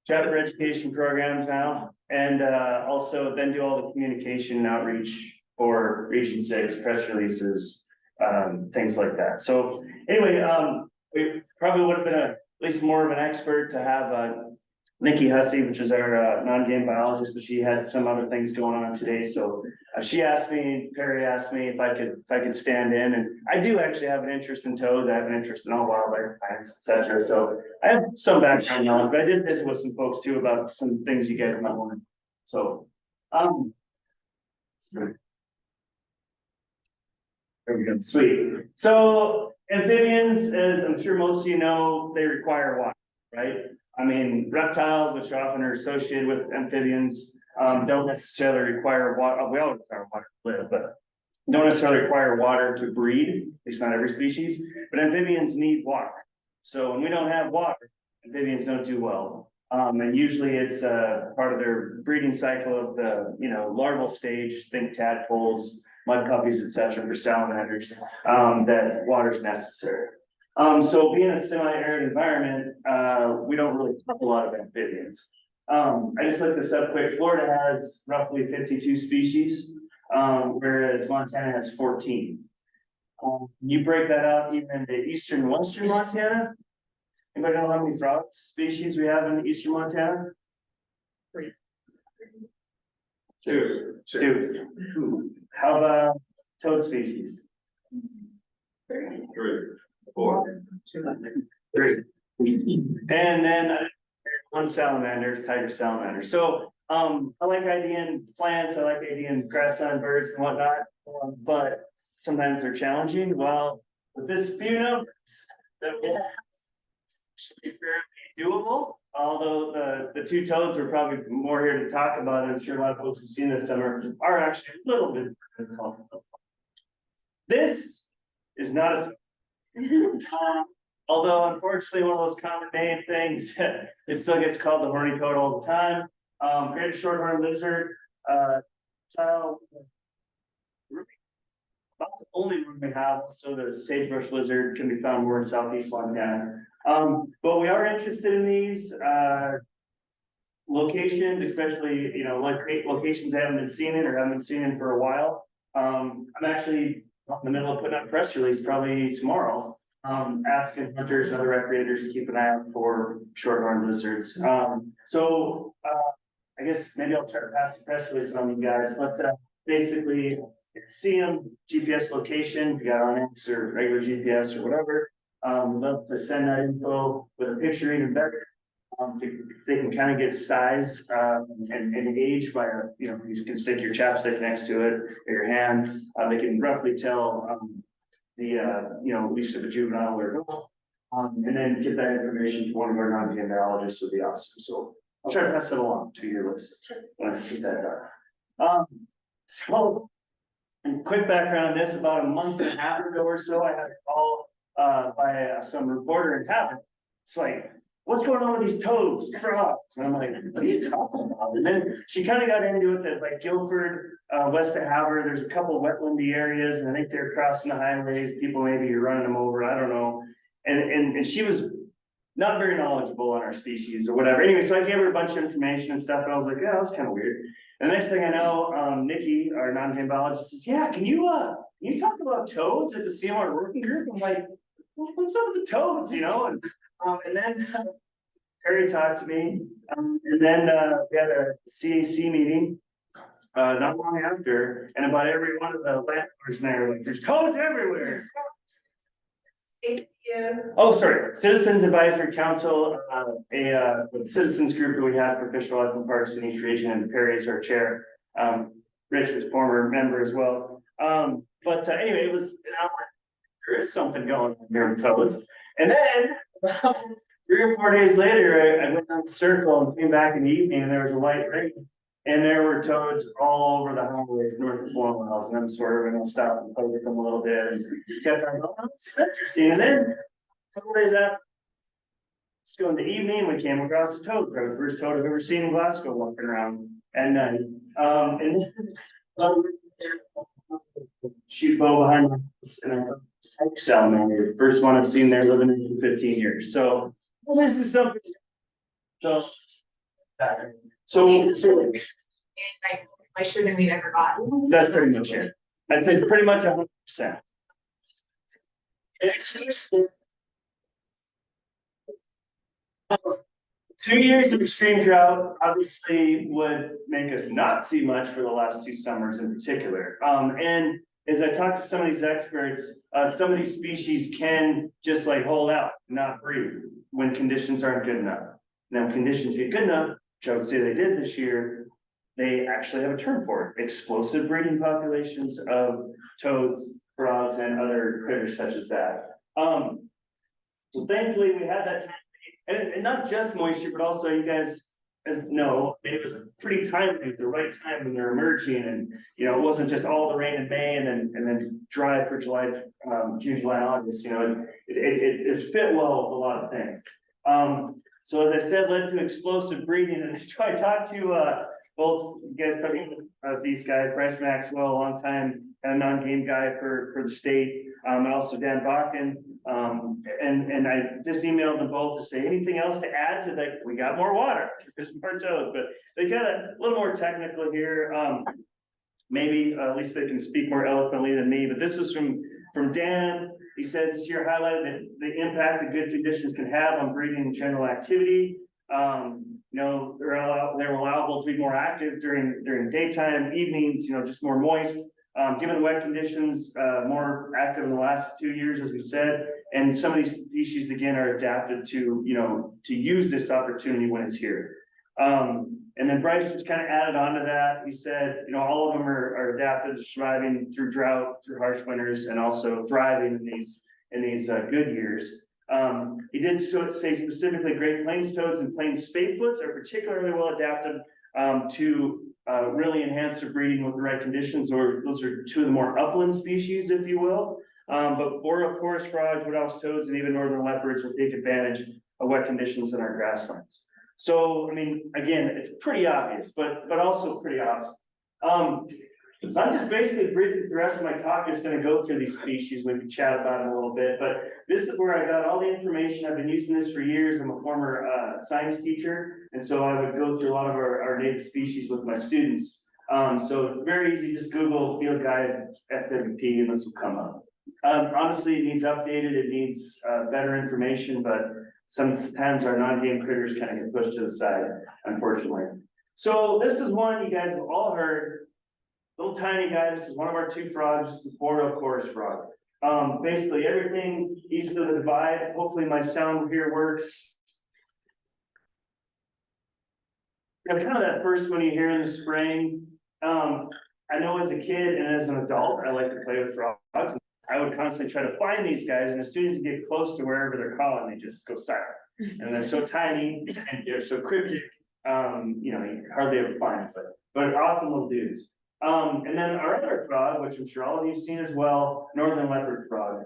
chapter education programs now, and also then do all the communication and outreach for Region 6, press releases, things like that. So anyway, we probably would have been at least more of an expert to have Nikki Hussey, which is our non-game biologist, but she had some other things going on today. So she asked me, Perry asked me if I could stand in, and I do actually have an interest in toads. I have an interest in all wildlife plants, etc. So I have some background knowledge, but I did visit with some folks too about some things you guys might want. So, there we go. Sweet. So amphibians, as I'm sure most of you know, they require water, right? I mean, reptiles, which often are associated with amphibians, don't necessarily require water. We all require water to live, but don't necessarily require water to breed, at least not every species, but amphibians need water. So when we don't have water, amphibians don't do well. And usually it's part of their breeding cycle of the, larval stage, think tadpoles, mud puppies, etc. for salamanders, that water is necessary. So being a semi-arid environment, we don't really have a lot of amphibians. I just looked this up quick. Florida has roughly 52 species, whereas Montana has 14. You break that out even into eastern and western Montana. Anybody know how many frog species we have in eastern Montana? Two. How about toad species? Three. 4. 3. And then one salamander, tiger salamander. So I like IDN plants, I like IDN grass birds and whatnot, but sometimes they're challenging. Well, with this few numbers that we have, should be fairly doable. Although the two toads are probably more here to talk about, and I'm sure a lot of folks have seen this summer, are actually a little bit difficult. This is not a although unfortunately one of those common name things, it still gets called the horny toad all the time. Great shorthorn lizard, about the only one we have. So the sagebrush lizard can be found more in southeast Montana. But we are interested in these locations, especially like locations that haven't been seen in or haven't been seen in for a while. I'm actually in the middle of putting up a press release probably tomorrow, asking hunters and other recreators to keep an eye out for shorthorn lizards. So I guess maybe I'll try to pass the press release on you guys, but basically, if you see them, GPS location, if you got Onyx or regular GPS or whatever, love to send that info with a picture even better. They can kind of get size and age by you can stick your chapstick next to it or your hand. They can roughly tell at least if a juvenile or adult, and then get that information to one of our non-game biologists would be awesome. So I'll try to pass that along to your list when I get that done. So, and quick background on this: about a month and a half ago or so, I had a call by some reporter in Havant. It's like, what's going on with these toads, frogs? And I'm like, what are you talking about? And then she kind of got into it that like Guilford, west of Havre, there's a couple wetlandy areas, and I think they're crossing the highways. People maybe are running them over. I don't know. And she was not very knowledgeable on our species or whatever. Anyway, so I gave her a bunch of information and stuff, and I was like, yeah, that's kind of weird. And the next thing I know, Nikki, our non-game biologist, says, yeah, can you talk about toads at the CMR working group? I'm like, what's up with the toads, And then Perry talked to me, and then we had a CAC meeting not long after, and about every one of the landowners there, like, there's toads everywhere. Oh, sorry, Citizens Advisory Council, a citizens group that we have for fish, wildlife, and parks in each region, and Perry is our chair. Rich is former member as well. But anyway, it was, there is something going on here with toads. And then 3 or 4 days later, I went down the circle and came back in the evening, and there was a light rain, and there were toads all over the highway north of 4 miles. And I'm swerving, I'll stop and play with them a little bit, and kept on going. Oh, this is interesting. And then a couple days after, so in the evening, we came across a toad. The first toad I've ever seen in Glasgow walking around at night. And shoot bow behind my house, and salamander, first one I've seen there living in 15 years. So well, this is something. So, so I shouldn't have ever gotten. that's pretty much it. I'd say pretty much 100%. Two years of extreme drought obviously would make us not see much for the last two summers in particular. And as I talk to some of these experts, some of these species can just like hold out, not breed when conditions aren't good enough. Now, when conditions get good enough, which I would say they did this year, they actually have a term for it: explosive breeding populations of toads, frogs, and other critters such as that. So thankfully we had that time. And not just moisture, but also you guys as know, it was pretty timely at the right time when they're emerging, and it wasn't just all the rain in May and then dry for July, June, July, August. It fit well with a lot of things. So as I said, led to explosive breeding, and so I talked to both you guys probably these guys, Bryce Maxwell, a long time non-game guy for the state, and also Dan Bakken. And I just emailed them both to say anything else to add to that. We got more water, there's more toads, but they got a little more technical here. Maybe at least they can speak more eloquently than me, but this is from Dan. He says this year highlighted the impact that good conditions can have on breeding and general activity. They're allowable to be more active during daytime, evenings, just more moist. Given the wet conditions, more active in the last 2 years, as we said, and some of these species again are adapted to use this opportunity when it's here. And then Bryce was kind of added on to that. He said, all of them are adapted to surviving through drought, through harsh winters, and also thriving in these good years. He did say specifically Great Plains toads and plains spadefoots are particularly well adapted to really enhance their breeding with the right conditions, or those are two of the more upland species, if you will. But boreal forest frogs, woodhouse toads, and even northern leopards will take advantage of wet conditions in our grasslands. So, again, it's pretty obvious, but also pretty awesome. So I'm just basically bridging the rest of my talk, just going to go through these species. We can chat about them a little bit, but this is where I got all the information. I've been using this for years. I'm a former science teacher, and so I would go through a lot of our native species with my students. So it's very easy, just Google field guide FWP and this will come up. Honestly, it needs updated, it needs better information, but sometimes our non-game critters kind of get pushed to the side, unfortunately. So this is one you guys have all heard. Little tiny guy. This is one of our two frogs. This is the boreal forest frog. Basically everything east of the divide. Hopefully my sound here works. Kind of that first one you hear in the spring. I know as a kid and as an adult, I like to play with frogs. I would constantly try to find these guys, and as soon as you get close to wherever they're calling, they just go silent. And they're so tiny and they're so cryptic. You hardly ever find them, but often will dudes. And then our other frog, which I'm sure all of you have seen as well, northern leopard frog.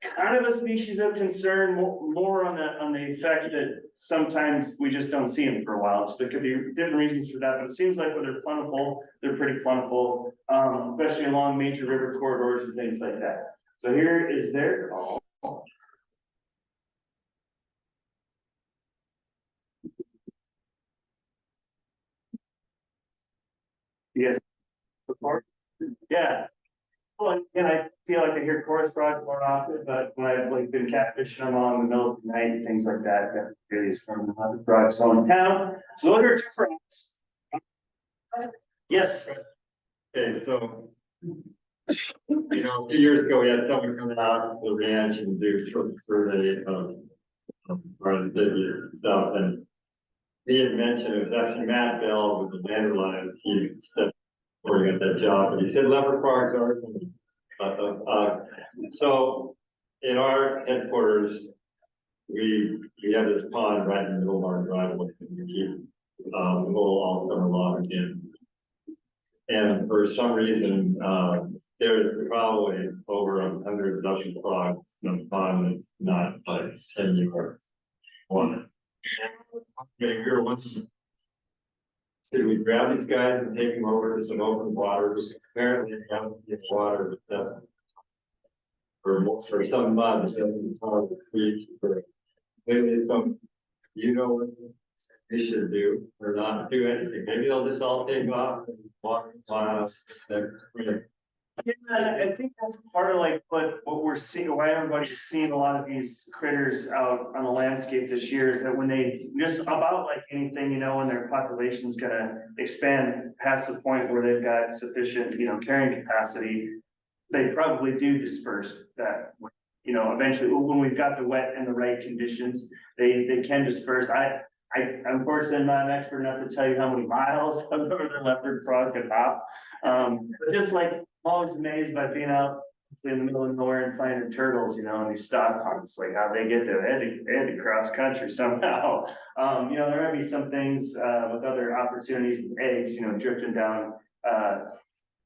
Kind of a species of concern, more on the effect that sometimes we just don't see them for a while. So there could be different reasons for that, but it seems like when they're plentiful, they're pretty plentiful, especially along major river corridors and things like that. So here is their call. Yes. Before? Yeah. Well, and I feel like I hear chorus frogs more often, but when I've been catfishing them on in the middle of the night and things like that, that really is some of the frogs going town. So look at two frogs. Yes. Okay, so, a few years ago, we had someone coming out to the ranch and do sort of survey of part of the stuff, and he had mentioned it was actually Matt Bell with the Vanderline. He stepped before he got that job, but he said leopard frogs are. So in our headquarters, we have this pond right in the middle of our driveway. We keep the whole all summer long again. And for some reason, there's probably over 100 Russian frogs in the pond that's not like 10 yards one. We were once, should we grab these guys and take them over to some open water? Because apparently they haven't get water, but for some months, for maybe some, you know what they should do or not do anything. Maybe they'll just all take off and walk miles. Yeah, I think that's part of like what we're seeing, why everybody's seeing a lot of these critters out on the landscape this year is that when they, just about like anything, you know, when their population's gonna expand past the point where they've got sufficient, you know, carrying capacity, they probably do disperse that, you know, eventually, when we've got the wet and the right conditions, they can disperse. I unfortunately am not an expert enough to tell you how many miles a northern leopard frog could hop. But just like, I'm always amazed by being out in the middle of nowhere and finding turtles, you know, in these stock ponds, like how they get there, they had to cross country somehow. You know, there might be some things, with other opportunities with eggs, you know, drifting down,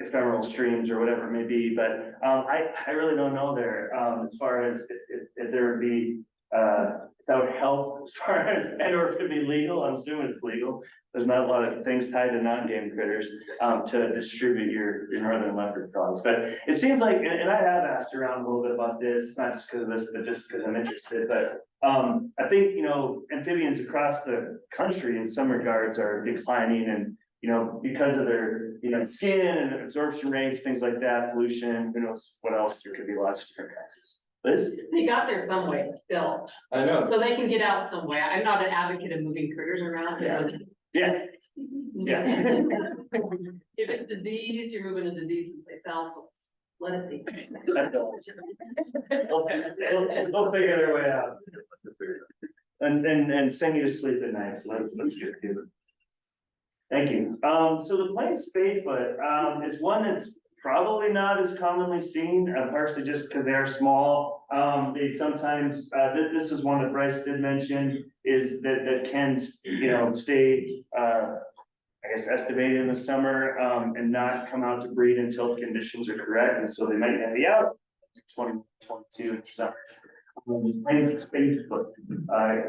ephemeral streams or whatever it may be, but, I really don't know there, as far as if there would be, that would help as far as, and or if it'd be legal, I'm assuming it's legal. There's not a lot of things tied to non-game critters, to distribute your northern leopard frogs, but it seems like, and I have asked around a little bit about this, not just because of this, but just because I'm interested, but, I think, you know, amphibians across the country in some regards are declining and, you know, because of their, you know, skin and absorption rates, things like that, pollution, who knows what else, there could be lots of different kinds. Liz? They got there some way, Bill, I know. so they can get out some way. I'm not an advocate of moving critters around. Yeah. Yeah. If it's disease, you're moving a disease someplace else, so let it be. They'll figure their way out. And send you to sleep at night, so that's good too. Thank you. So the plain spadefoot, is one that's probably not as commonly seen, partially just because they are small. They sometimes, this is one that Bryce did mention, is that can, you know, stay, I guess, estimated in the summer, and not come out to breed until the conditions are correct, and so they might not be out 2022 in the summer. Plains spadefoot,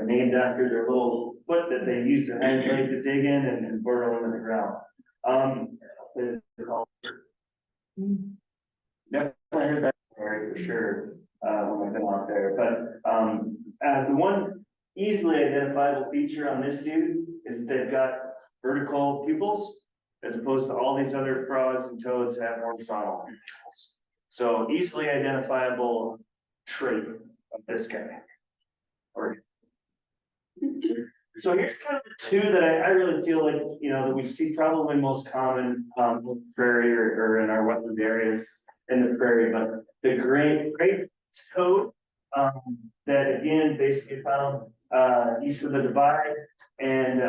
named after their little foot that they use their hind leg to dig in and burrow into the ground. They're called. Definitely heard that story for sure, when I've been out there, but, the one easily identifiable feature on this dude is that they've got vertical pupils, as opposed to all these other frogs and toads have horizontal pupils. So easily identifiable trait of this guy. Or. So here's kind of the two that I really feel like, you know, that we see probably most common, prairie or in our wetland areas in the prairie, but the great toad, that again, basically found, east of the divide and,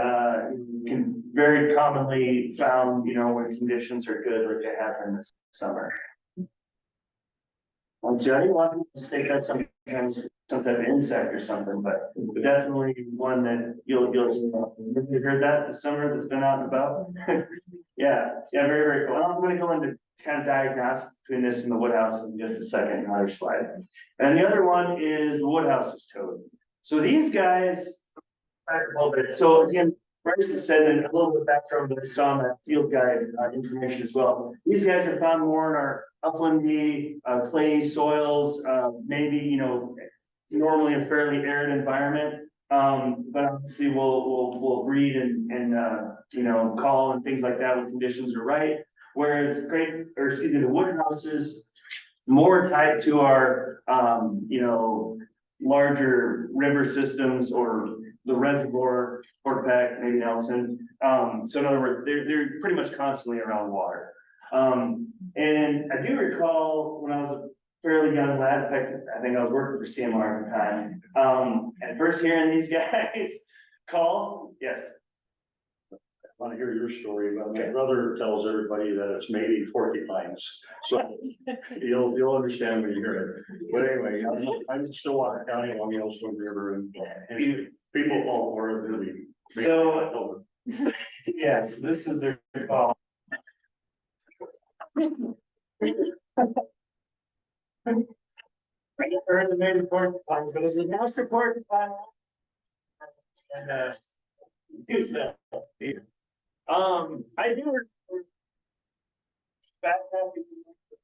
can very commonly found, you know, when conditions are good, like they have in this summer. So I think a lot of people say that's sometimes some type of insect or something, but definitely one that you'll have you heard that this summer that's been out and about? Yeah, very, very cool. I'm gonna go into kind of diagnostic between this and the woodhouses in just a second, another slide. And the other one is the woodhouse's toad. So these guys, so again, Bryce has said, and a little bit background that I saw in that field guide information as well. These guys are found more in our uplandy, clay soils, maybe, you know, normally a fairly arid environment. But obviously we'll breed and you know, call and things like that when conditions are right. Whereas the woodhouses more tied to our, you know, larger river systems or the reservoir, Fort Peck, maybe Nelson. So in other words, they're pretty much constantly around water. And I do recall when I was a fairly young lad, in fact, I think I was working for CMR at the time, and first hearing these guys call, yes. I want to hear your story, but my brother tells everybody that it's maybe porcupines, so you'll understand when you hear it. But anyway, I'm in Stillwater County along the Yellowstone River, and people fall for it really. So, yes, this is their call. I heard the main porcupines, but it's a master porcupine. And use that. I do back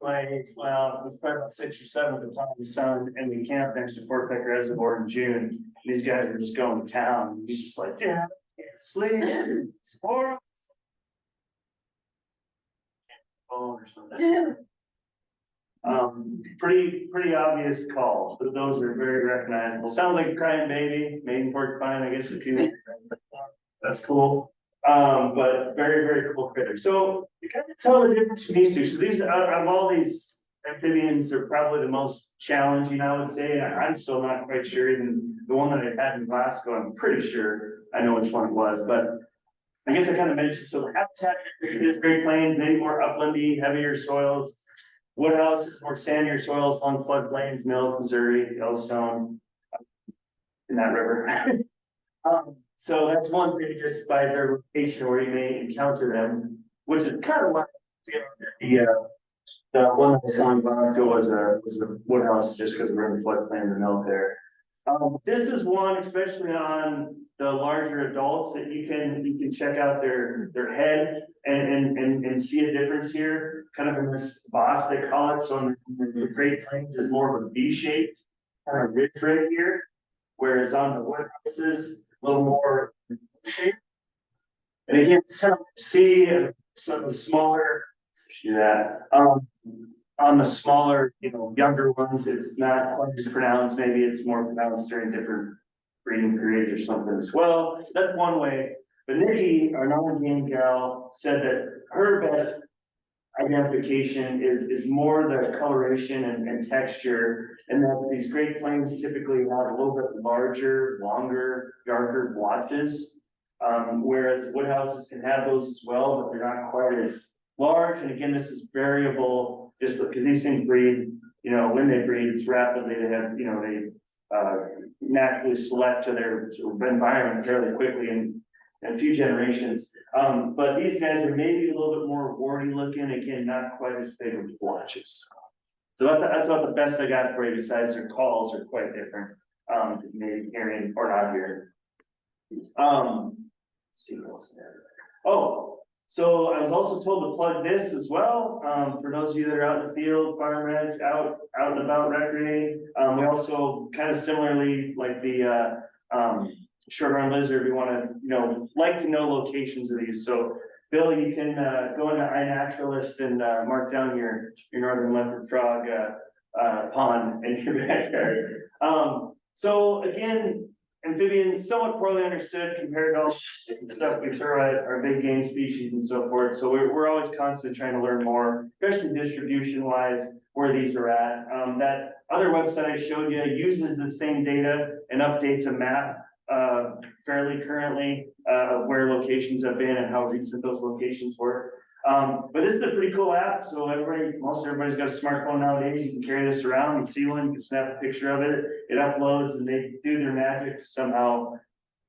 well, it was probably about 6 or 7 at the time, his son, and we camped next to Fort Peck Reservoir in June. These guys were just going to town. He's just like, Dad, I can't sleep. It's horrible. Phone or something. Pretty obvious call, but those are very recognizable. Sounds like a crying baby, maiden porcupine, I guess if you. That's cool. But very cool critter. So you kind of tell the difference between these two. So these, out of all these amphibians, are probably the most challenging, I would say. I'm still not quite sure. Even the one that I had in Glasgow, I'm pretty sure I know which one it was, but I guess I kind of mentioned, so the habitat is Great Plains, maybe more uplandy, heavier soils. Woodhouse is more sandier soils along floodplains, Mill, Missouri, Yellowstone. In that river. So that's one thing, just by their location where you may encounter them, which is kind of like, the one that I saw in Glasgow was a Woodhouse, just because we're in the floodplain in the Mill there. This is one, especially on the larger adults, that you can check out their head and see a difference here, kind of in this boss they call it. So in the Great Plains is more of a V shape, kind of ridge right here, whereas on the Woodhouses, a little more shape. And again, it's kind of see some of the smaller, do that. On the smaller, younger ones, it's not quite as pronounced. Maybe it's more pronounced during different breeding periods or something as well. That's one way. But Nikki, our non-game gal, said that her best identification is more the coloration and texture, and that these Great Plains typically have a little bit larger, longer, darker blotches. Whereas Woodhouses can have those as well, but they're not quite as large. And again, this is variable, just because these things breed, when they breed, it's rapidly. They have, they naturally select to their sort of environment fairly quickly in a few generations. But these guys are maybe a little bit more warty looking, again, not quite as big with blotches. So that's about the best I got for you, besides their calls are quite different. Maybe hearing or not hearing. Let's see what else there. Oh, so I was also told to plug this as well. For those of you that are out in the field, farm ranch, out and about recreating. We also kind of similarly, like the short-horn lizard, we want to, like to know locations of these. So Bill, you can go into iNaturalist and mark down your northern leopard frog pond in your backyard. So again, amphibians somewhat poorly understood compared to all the stuff we throw at our big game species and so forth. So we're always constantly trying to learn more, especially distribution wise, where these are at. That other website I showed you uses the same data and updates a map fairly currently of where locations have been and how recent those locations were. But this is a pretty cool app. So most everybody's got a smartphone nowadays. You can carry this around and see one, you can snap a picture of it, it uploads, and they do their magic to somehow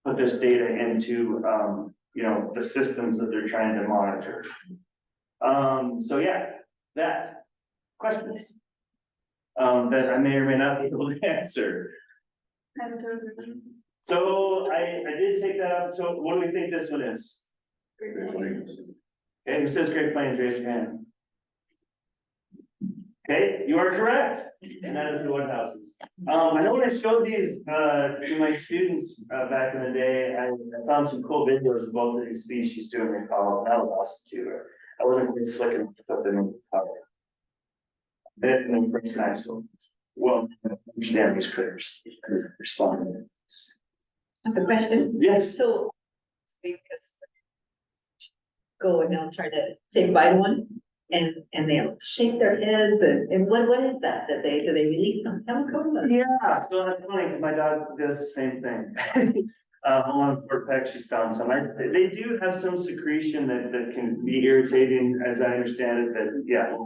put this data into the systems that they're trying to monitor. So yeah, that questions that I may or may not be able to answer. So I did take that out. So what do we think this one is? Okay, who says Great Plains, raise your hand. Okay, you are correct, and that is the Woodhouses. I know when I showed these to my students back in the day, I found some cool videos of both of these species doing their calls, and that was awesome too. I wasn't quite slick enough to put them in the power. That brings nice ones. Well, understand these critters responding. I have a question. Yes. So, because go and they'll try to say goodbye to one, and they'll shake their heads, and what is that? Do they release some chemicals? Yeah, so that's funny, my dog does the same thing. Along Fort Peck, she's found some. They do have some secretion that can be irritating, as I understand it, that, yeah,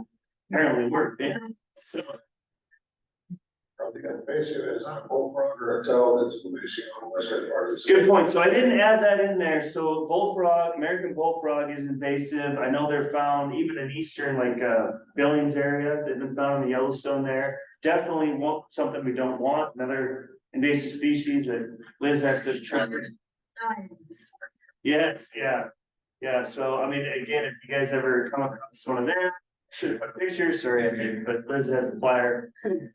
apparently work. Yeah. So. Probably got basically, it's not a bullfrog or a toad, it's basically on the western part of the state. Good point. So I didn't add that in there. So bullfrog, American bullfrog is invasive. I know they're found even in eastern, like Billings area. They've been found in the Yellowstone there. Definitely something we don't want. Another invasive species that Liz has to try. Yes, yeah. Yeah, so I mean, again, if you guys ever come across one of them, should have put pictures, sorry, I didn't, but Liz has a flyer. Pretty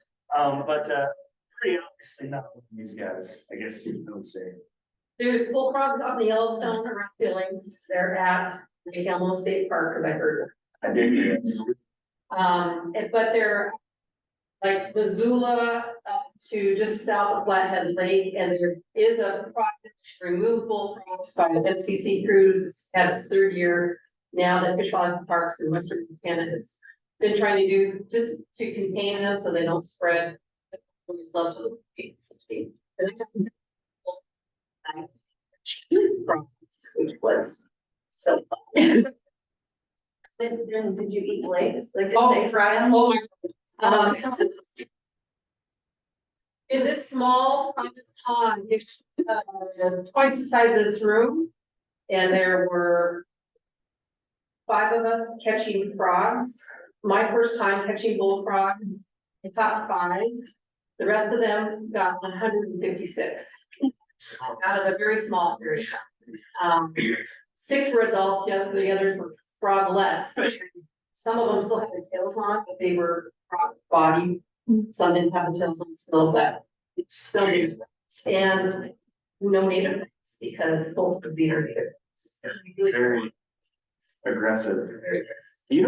obviously not one of these guys, I guess you would say. There's bullfrogs on the Yellowstone around Billings, they're at the Elmo State Park, as I heard. I did hear it. But they're like Missoula up to just south of Flathead Lake, and there is a project to remove bullfrogs by the NCC cruise. It's at its third year now that Fish Wildlife Parks in Western Canada has been trying to do just to contain them so they don't spread. We love to look at it. And it just which was so fun. Then did you eat legs? Like, did Oh, they fry them? Oh my. In this small private pond, it's twice the size of this room. And there were 5 of us catching frogs. My first time catching bullfrogs, I caught 5. The rest of them got 156 out of a very small area. 6 were adults, the others were froglets. Some of them still had their tails on, but they were frog body. Some didn't have the tails on still, but it's so big. And no native things because both of these are native. Very aggressive. Very aggressive. You know